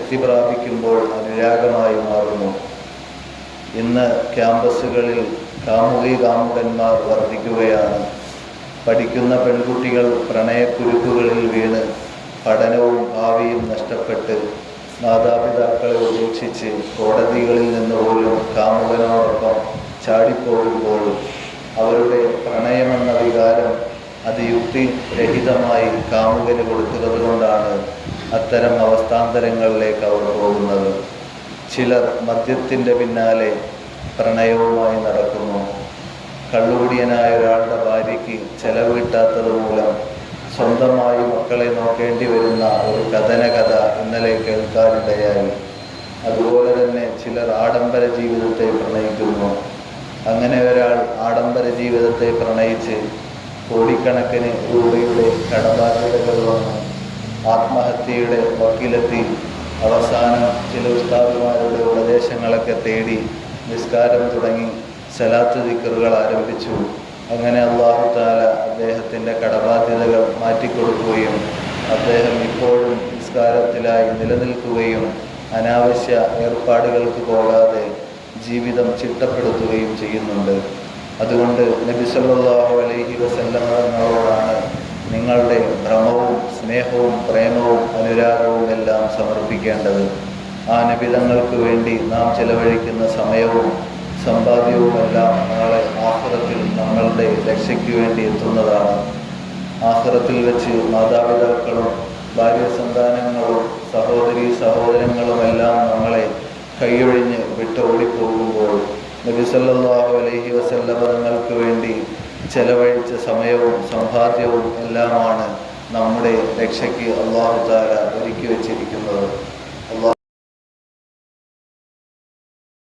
ശക്തി പ്രാപിക്കുമ്പോൾ അനുരാഗമായി മാറുന്നു. ഇന്ന് ക്യാമ്പസുകളിൽ കാമുകന്മാർ വർദ്ധിക്കുകയാണ്. പഠിക്കുന്ന പെൺകുട്ടികൾ പ്രണയക്കുരുക്കുകളിൽ വീണ് പഠനവും ഭാവിയും നഷ്ടപ്പെട്ട് മാതാപിതാക്കളെ ഉപേക്ഷിച്ച് കോടതികളിൽ നിന്ന് പോലും കാമുകനോടൊപ്പം ചാടിപ്പോകുമ്പോൾ അവരുടെ പ്രണയമെന്ന വികാരം അത് യുക്തിരഹിതമായി കാമുകന് കൊടുക്കുന്നത് കൊണ്ടാണ് അത്തരം അവസ്ഥാന്തരങ്ങളിലേക്ക് അവർ പോകുന്നത്. ചിലർ മദ്യത്തിൻ്റെ പിന്നാലെ പ്രണയവുമായി നടക്കുന്നു. കള്ളുകുടിയനായ ഒരാളുടെ ഭാര്യയ്ക്ക് ചെലവ് കിട്ടാത്തത് മൂലം സ്വന്തമായി മക്കളെ നോക്കേണ്ടി വരുന്ന ഒരു കഥ ഇന്നലെ കേൾക്കാനിടയായി. അതുപോലെ തന്നെ ചിലർ ആഡംബര ജീവിതത്തെ പ്രണയിക്കുന്നു. അങ്ങനെ ഒരാൾ ആഡംബര ജീവിതത്തെ പ്രണയിച്ച് കോടിക്കണക്കിന് രൂപയുടെ കടബാധ്യതകൾ വന്ന് ആത്മഹത്യയുടെ വക്കിലെത്തി അവസാനം ചില ഉസ്താദുമാരുടെ ഉപദേശങ്ങളൊക്കെ തേടി നിസ്കാരം തുടങ്ങി സലാത്ത് ദിക്റുകൾ ആരംഭിച്ചു. അങ്ങനെ അല്ലാഹു തആല അദ്ദേഹത്തിൻ്റെ കടബാധ്യതകൾ മാറ്റിക്കൊടുക്കുകയും അദ്ദേഹം ഇപ്പോഴും നിസ്കാരത്തിലായി നിലനിൽക്കുകയും അനാവശ്യ ഏർപ്പാടുകൾക്ക് പോകാതെ ജീവിതം ചിട്ടപ്പെടുത്തുകയും ചെയ്യുന്നുണ്ട്. അതുകൊണ്ട് നബി സല്ലല്ലാഹു അലൈഹി വസല്ലം തങ്ങളോടാണ് നിങ്ങളുടെ ഭ്രമവും സ്നേഹവും പ്രേമവും അനുരാഗവും എല്ലാം സമർപ്പിക്കേണ്ടത്. ആ നബിതങ്ങൾക്ക് വേണ്ടി നാം ചെലവഴിക്കുന്ന സമയവും സമ്പാദ്യവുമെല്ലാം നാളെ ആഖിറത്തിൽ നമ്മളുടെ രക്ഷയ്ക്ക് വേണ്ടി എത്തുന്നതാണ്. ആഖിറത്തിൽ വെച്ച് മാതാപിതാക്കളും ഭാര്യസന്താനങ്ങളും സഹോദരങ്ങളുമെല്ലാം നമ്മളെ കൈയൊഴിഞ്ഞ് വിട്ടോടിപ്പോകുമ്പോൾ നബി സല്ലല്ലാഹു അലൈഹി വസല്ലം തങ്ങൾക്ക് വേണ്ടി ചെലവഴിച്ച സമയവും സമ്പാദ്യവും എല്ലാമാണ് നമ്മുടെ രക്ഷയ്ക്ക് അല്ലാഹു തആല ഒരുക്കി വച്ചിരിക്കുന്നത്.